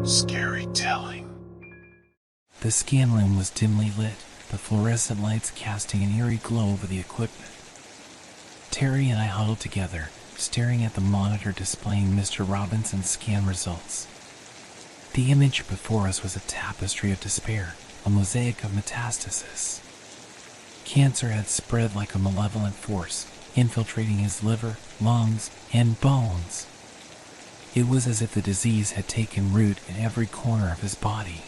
Scary telling. The scan room was dimly lit, the fluorescent lights casting an eerie glow over the equipment. Terry and I huddled together, staring at the monitor displaying Mr. Robinson's scan results. The image before us was a tapestry of despair, a mosaic of metastasis. Cancer had spread like a malevolent force, infiltrating his liver, lungs, and bones. It was as if the disease had taken root in every corner of his body.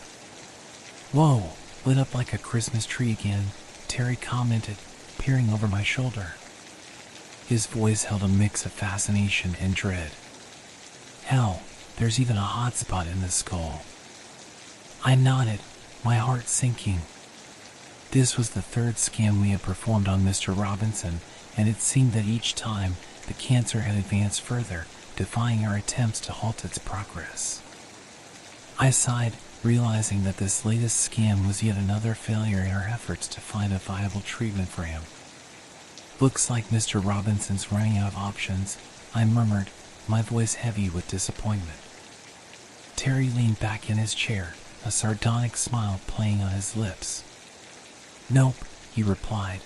"Whoa, lit up like a Christmas tree again," Terry commented, peering over my shoulder. His voice held a mix of fascination and dread. "Hell, there's even a hot spot in the skull." I nodded, my heart sinking. This was the third scan we had performed on Mr. Robinson, and it seemed that each time the cancer had advanced further, defying our attempts to halt its progress. I sighed, realizing that this latest scan was yet another failure in our efforts to find a viable treatment for him. "Looks like Mr. Robinson's running out of options," I murmured, my voice heavy with disappointment. Terry leaned back in his chair, a sardonic smile playing on his lips. "Nope," he replied.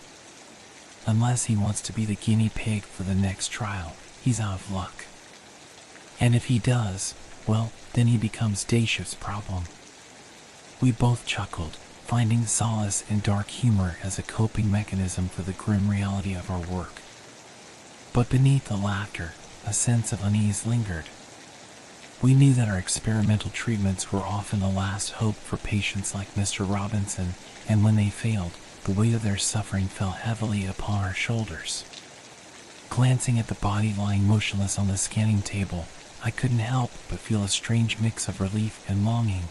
"Unless he wants to be the guinea pig for the next trial, he's out of luck. And if he does, well, then he becomes Daeshiv's problem." We both chuckled, finding solace in dark humor as a coping mechanism for the grim reality of our work. But beneath the laughter, a sense of unease lingered. We knew that our experimental treatments were often the last hope for patients like Mr. Robinson, and when they failed, the weight of their suffering fell heavily upon our shoulders. Glancing at the body lying motionless on the scanning table, I couldn't help but feel a strange mix of relief and longing.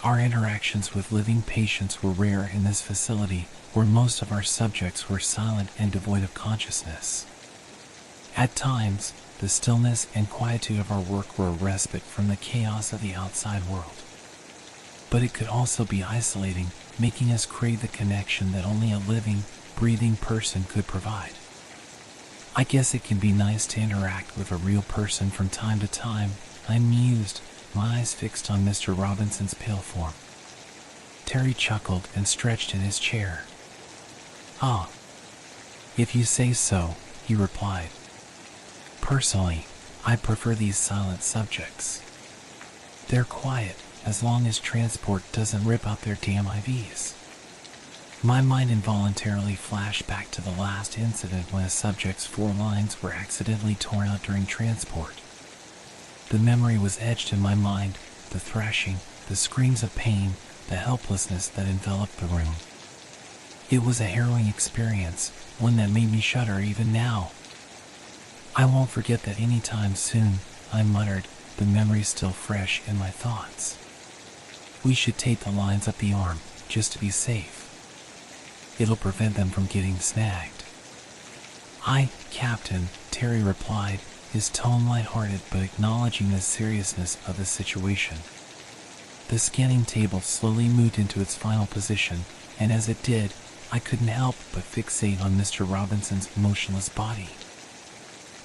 Our interactions with living patients were rare in this facility, where most of our subjects were silent and devoid of consciousness. At times, the stillness and quietude of our work were a respite from the chaos of the outside world. But it could also be isolating, making us crave the connection that only a living, breathing person could provide. "I guess it can be nice to interact with a real person from time to time," I mused, my eyes fixed on Mr. Robinson's pale form. Terry chuckled and stretched in his chair. "Ah, if you say so," he replied. "Personally, I prefer these silent subjects. They're quiet, as long as transport doesn't rip out their damn IVs." My mind involuntarily flashed back to the last incident when a subject's 4 lines were accidentally torn out during transport. The memory was etched in my mind, the thrashing, the screams of pain, the helplessness that enveloped the room. It was a harrowing experience, one that made me shudder even now. "I won't forget that anytime soon," I muttered, the memory still fresh in my thoughts. "We should tape the lines up the arm, just to be safe. It'll prevent them from getting snagged." "Aye, Captain," Terry replied, his tone lighthearted but acknowledging the seriousness of the situation. The scanning table slowly moved into its final position, and as it did, I couldn't help but fixate on Mr. Robinson's motionless body.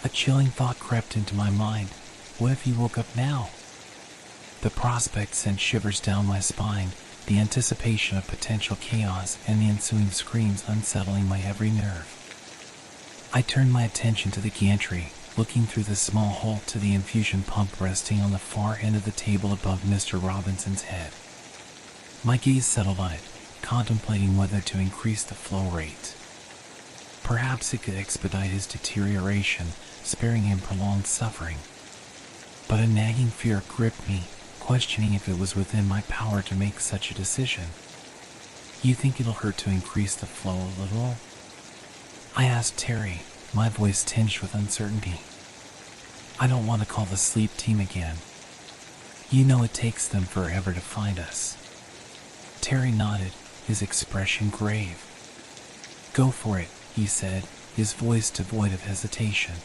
A chilling thought crept into my mind. What if he woke up now? The prospect sent shivers down my spine, the anticipation of potential chaos and the ensuing screams unsettling my every nerve. I turned my attention to the gantry, looking through the small hole to the infusion pump resting on the far end of the table above Mr. Robinson's head. My gaze settled on it, contemplating whether to increase the flow rate. Perhaps it could expedite his deterioration, sparing him prolonged suffering. But a nagging fear gripped me, questioning if it was within my power to make such a decision. "You think it'll hurt to increase the flow a little?" I asked Terry, my voice tinged with uncertainty. "I don't want to call the sleep team again. You know it takes them forever to find us." Terry nodded, his expression grave. "Go for it," he said, his voice devoid of hesitation.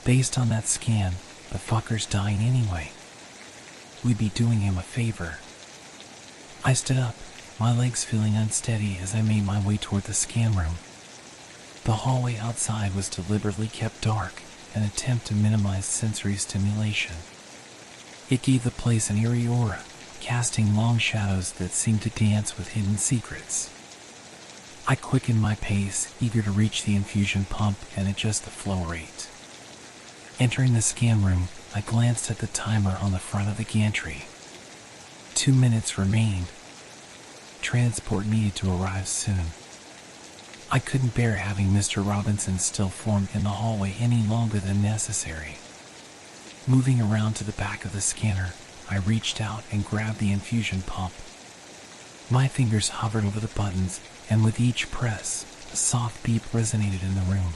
"Based on that scan, the fucker's dying anyway. We'd be doing him a favor." I stood up, my legs feeling unsteady as I made my way toward the scan room. The hallway outside was deliberately kept dark, an attempt to minimize sensory stimulation. It gave the place an eerie aura, casting long shadows that seemed to dance with hidden secrets. I quickened my pace, eager to reach the infusion pump and adjust the flow rate. Entering the scan room, I glanced at the timer on the front of the gantry. 2 minutes remained. Transport needed to arrive soon. I couldn't bear having Mr. Robinson still formed in the hallway any longer than necessary. Moving around to the back of the scanner, I reached out and grabbed the infusion pump. My fingers hovered over the buttons, and with each press, a soft beep resonated in the room.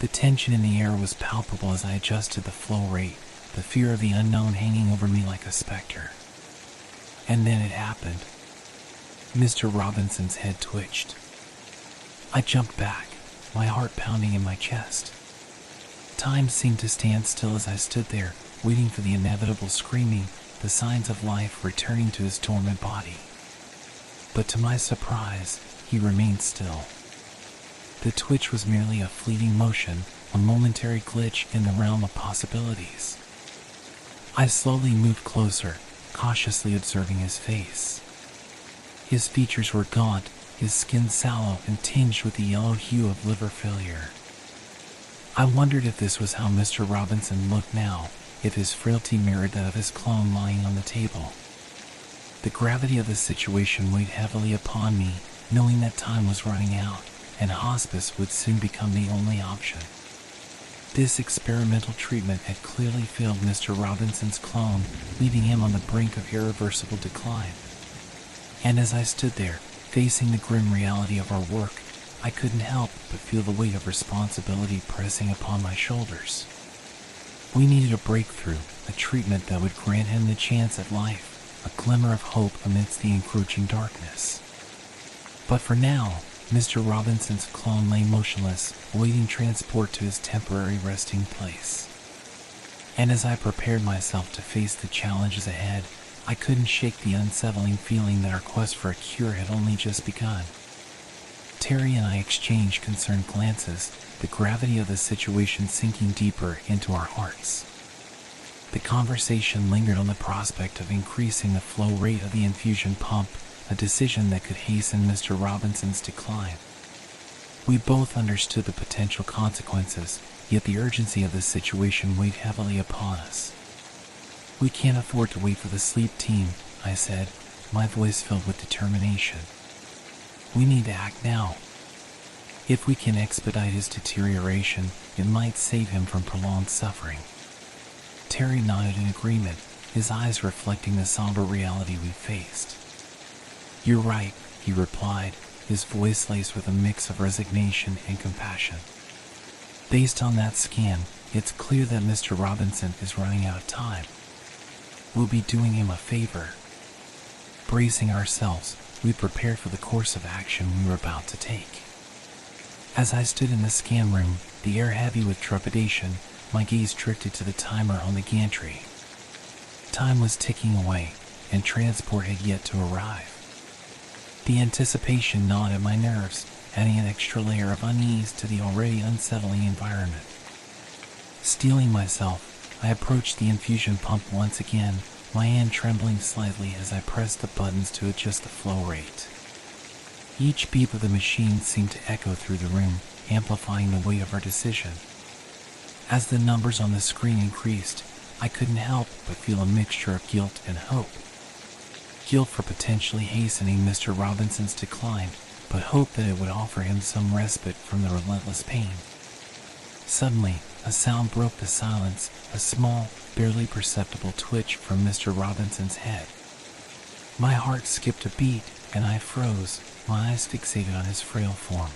The tension in the air was palpable as I adjusted the flow rate, the fear of the unknown hanging over me like a specter. And then it happened. Mr. Robinson's head twitched. I jumped back, my heart pounding in my chest. Time seemed to stand still as I stood there, waiting for the inevitable screaming, the signs of life returning to his dormant body. But to my surprise, he remained still. The twitch was merely a fleeting motion, a momentary glitch in the realm of possibilities. I slowly moved closer, cautiously observing his face. His features were gaunt, his skin sallow and tinged with the yellow hue of liver failure. I wondered if this was how Mr. Robinson looked now, if his frailty mirrored that of his clone lying on the table. The gravity of the situation weighed heavily upon me, knowing that time was running out, and hospice would soon become the only option. This experimental treatment had clearly failed Mr. Robinson's clone, leaving him on the brink of irreversible decline. And as I stood there, facing the grim reality of our work, I couldn't help but feel the weight of responsibility pressing upon my shoulders. We needed a breakthrough, a treatment that would grant him the chance at life, a glimmer of hope amidst the encroaching darkness. But for now, Mr. Robinson's clone lay motionless, awaiting transport to his temporary resting place. And as I prepared myself to face the challenges ahead, I couldn't shake the unsettling feeling that our quest for a cure had only just begun. Terry and I exchanged concerned glances, the gravity of the situation sinking deeper into our hearts. The conversation lingered on the prospect of increasing the flow rate of the infusion pump, a decision that could hasten Mr. Robinson's decline. We both understood the potential consequences, yet the urgency of the situation weighed heavily upon us. "We can't afford to wait for the sleep team," I said, my voice filled with determination. "We need to act now. If we can expedite his deterioration, it might save him from prolonged suffering." Terry nodded in agreement, his eyes reflecting the somber reality we faced. "You're right," he replied, his voice laced with a mix of resignation and compassion. "Based on that scan, it's clear that Mr. Robinson is running out of time. We'll be doing him a favor." Bracing ourselves, we prepared for the course of action we were about to take. As I stood in the scan room, the air heavy with trepidation, my gaze drifted to the timer on the gantry. Time was ticking away, and transport had yet to arrive. The anticipation gnawed at my nerves, adding an extra layer of unease to the already unsettling environment. Steeling myself, I approached the infusion pump once again, my hand trembling slightly as I pressed the buttons to adjust the flow rate. Each beep of the machine seemed to echo through the room, amplifying the weight of our decision. As the numbers on the screen increased, I couldn't help but feel a mixture of guilt and hope. Guilt for potentially hastening Mr. Robinson's decline, but hope that it would offer him some respite from the relentless pain. Suddenly, a sound broke the silence, a small, barely perceptible twitch from Mr. Robinson's head. My heart skipped a beat, and I froze, my eyes fixated on his frail form.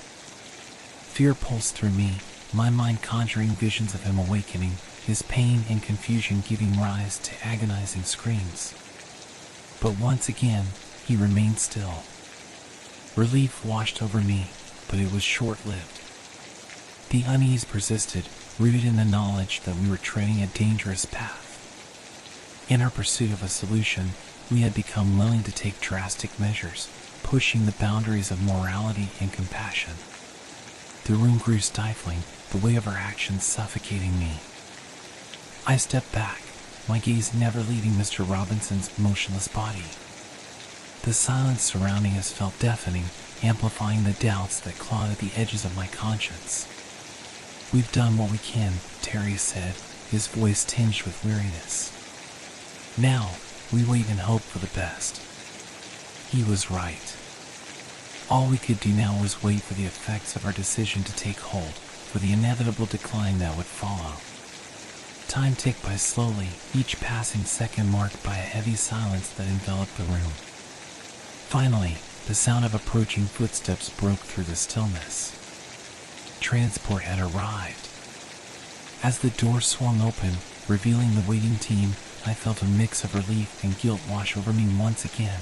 Fear pulsed through me, my mind conjuring visions of him awakening, his pain and confusion giving rise to agonizing screams. But once again, he remained still. Relief washed over me, but it was short-lived. The unease persisted, rooted in the knowledge that we were treading a dangerous path. In our pursuit of a solution, we had become willing to take drastic measures, pushing the boundaries of morality and compassion. The room grew stifling, the weight of our actions suffocating me. I stepped back, my gaze never leaving Mr. Robinson's motionless body. The silence surrounding us felt deafening, amplifying the doubts that clawed at the edges of my conscience. "We've done what we can," Terry said, his voice tinged with weariness. "Now, we wait and hope for the best." He was right. All we could do now was wait for the effects of our decision to take hold, for the inevitable decline that would follow. Time ticked by slowly, each passing second marked by a heavy silence that enveloped the room. Finally, the sound of approaching footsteps broke through the stillness. Transport had arrived. As the door swung open, revealing the waiting team, I felt a mix of relief and guilt wash over me once again.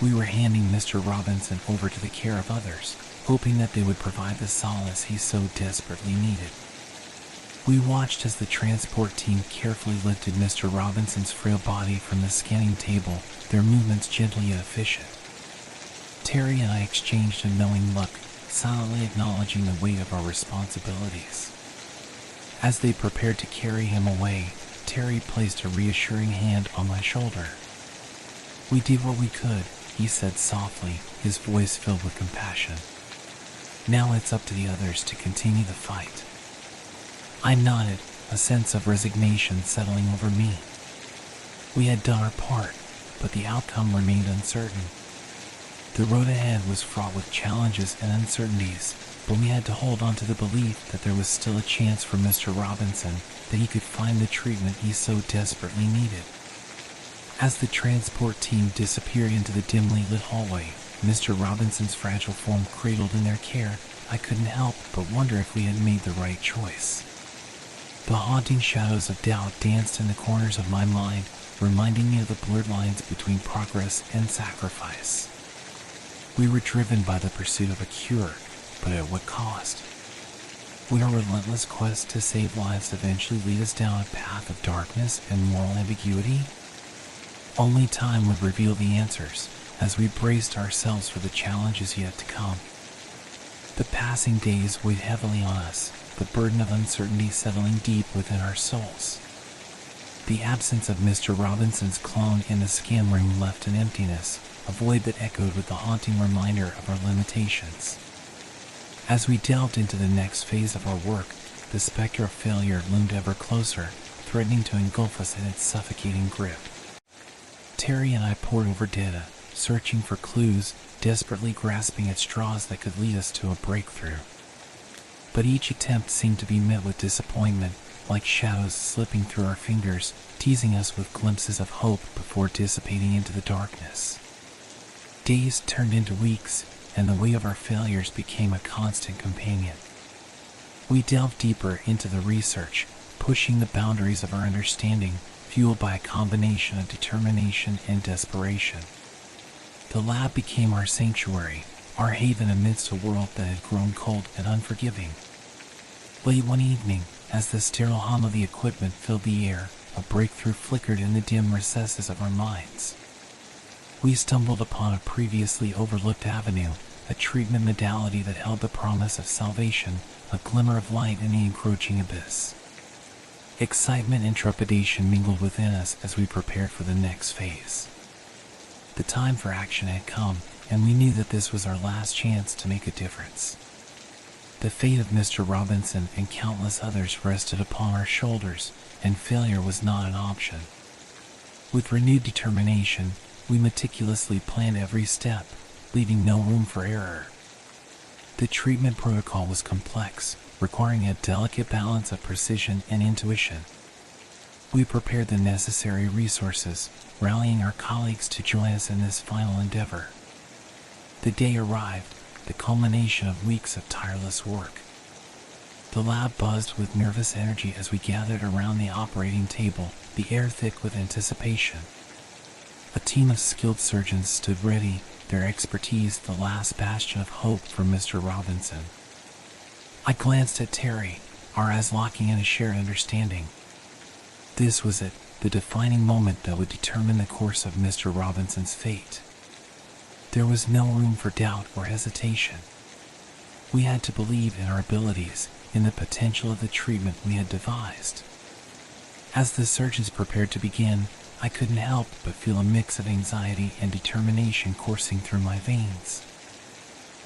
We were handing Mr. Robinson over to the care of others, hoping that they would provide the solace he so desperately needed. We watched as the transport team carefully lifted Mr. Robinson's frail body from the scanning table, their movements gentle yet efficient. Terry and I exchanged a knowing look, silently acknowledging the weight of our responsibilities. As they prepared to carry him away, Terry placed a reassuring hand on my shoulder. "We did what we could," he said softly, his voice filled with compassion. "Now it's up to the others to continue the fight." I nodded, a sense of resignation settling over me. We had done our part, but the outcome remained uncertain. The road ahead was fraught with challenges and uncertainties, but we had to hold on to the belief that there was still a chance for Mr. Robinson, that he could find the treatment he so desperately needed. As the transport team disappeared into the dimly lit hallway, Mr. Robinson's fragile form cradled in their care, I couldn't help but wonder if we had made the right choice. The haunting shadows of doubt danced in the corners of my mind, reminding me of the blurred lines between progress and sacrifice. We were driven by the pursuit of a cure, but at what cost? Would our relentless quest to save lives eventually lead us down a path of darkness and moral ambiguity? Only time would reveal the answers, as we braced ourselves for the challenges yet to come. The passing days weighed heavily on us, the burden of uncertainty settling deep within our souls. The absence of Mr. Robinson's clone in the scan room left an emptiness, a void that echoed with the haunting reminder of our limitations. As we delved into the next phase of our work, the specter of failure loomed ever closer, threatening to engulf us in its suffocating grip. Terry and I pored over data, searching for clues, desperately grasping at straws that could lead us to a breakthrough. But each attempt seemed to be met with disappointment, like shadows slipping through our fingers, teasing us with glimpses of hope before dissipating into the darkness. Days turned into weeks, and the weight of our failures became a constant companion. We delved deeper into the research, pushing the boundaries of our understanding, fueled by a combination of determination and desperation. The lab became our sanctuary, our haven amidst a world that had grown cold and unforgiving. Late one evening, as the sterile hum of the equipment filled the air, a breakthrough flickered in the dim recesses of our minds. We stumbled upon a previously overlooked avenue, a treatment modality that held the promise of salvation, a glimmer of light in the encroaching abyss. Excitement and trepidation mingled within us as we prepared for the next phase. The time for action had come, and we knew that this was our last chance to make a difference. The fate of Mr. Robinson and countless others rested upon our shoulders, and failure was not an option. With renewed determination, we meticulously planned every step, leaving no room for error. The treatment protocol was complex, requiring a delicate balance of precision and intuition. We prepared the necessary resources, rallying our colleagues to join us in this final endeavor. The day arrived, the culmination of weeks of tireless work. The lab buzzed with nervous energy as we gathered around the operating table, the air thick with anticipation. A team of skilled surgeons stood ready, their expertise the last bastion of hope for Mr. Robinson. I glanced at Terry, our eyes locking in a shared understanding. This was it, the defining moment that would determine the course of Mr. Robinson's fate. There was no room for doubt or hesitation. We had to believe in our abilities, in the potential of the treatment we had devised. As the surgeons prepared to begin, I couldn't help but feel a mix of anxiety and determination coursing through my veins.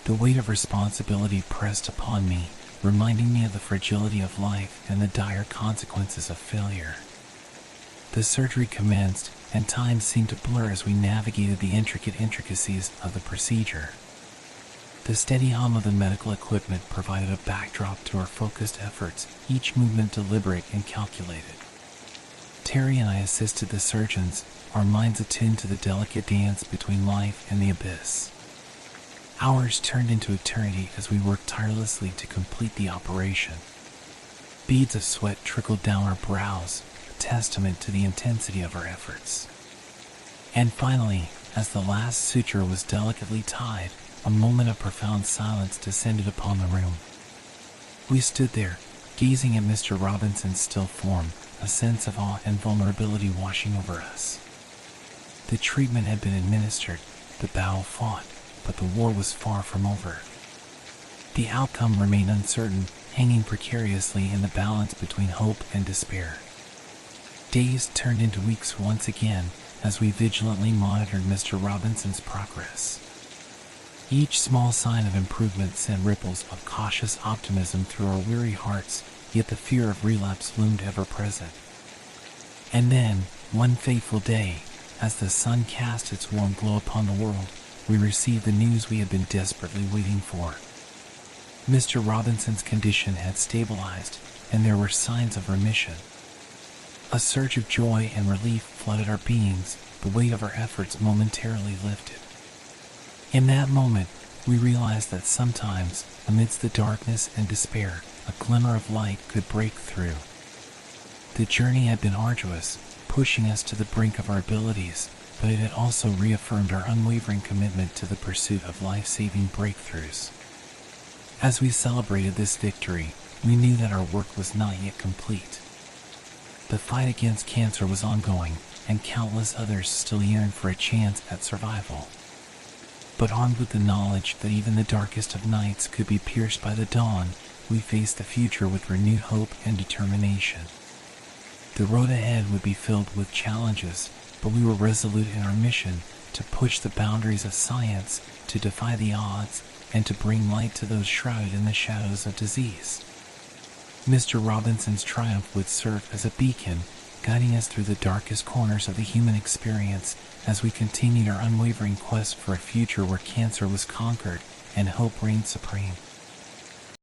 The weight of responsibility pressed upon me, reminding me of the fragility of life and the dire consequences of failure. The surgery commenced, and time seemed to blur as we navigated the intricate intricacies of the procedure. The steady hum of the medical equipment provided a backdrop to our focused efforts, each movement deliberate and calculated. Terry and I assisted the surgeons, our minds attuned to the delicate dance between life and the abyss. Hours turned into eternity as we worked tirelessly to complete the operation. Beads of sweat trickled down our brows, a testament to the intensity of our efforts. And finally, as the last suture was delicately tied, a moment of profound silence descended upon the room. We stood there, gazing at Mr. Robinson's still form, a sense of awe and vulnerability washing over us. The treatment had been administered, the battle fought, but the war was far from over. The outcome remained uncertain, hanging precariously in the balance between hope and despair. Days turned into weeks once again as we vigilantly monitored Mr. Robinson's progress. Each small sign of improvement sent ripples of cautious optimism through our weary hearts, yet the fear of relapse loomed ever present. And then, one fateful day, as the sun cast its warm glow upon the world, we received the news we had been desperately waiting for. Mr. Robinson's condition had stabilized, and there were signs of remission. A surge of joy and relief flooded our beings, the weight of our efforts momentarily lifted. In that moment, we realized that sometimes, amidst the darkness and despair, a glimmer of light could break through. The journey had been arduous, pushing us to the brink of our abilities, but it had also reaffirmed our unwavering commitment to the pursuit of life-saving breakthroughs. As we celebrated this victory, we knew that our work was not yet complete. The fight against cancer was ongoing, and countless others still yearned for a chance at survival. But armed with the knowledge that even the darkest of nights could be pierced by the dawn, we faced the future with renewed hope and determination. The road ahead would be filled with challenges, but we were resolute in our mission to push the boundaries of science, to defy the odds, and to bring light to those shrouded in the shadows of disease. Mr. Robinson's triumph would serve as a beacon, guiding us through the darkest corners of the human experience as we continued our unwavering quest for a future where cancer was conquered and hope reigned supreme.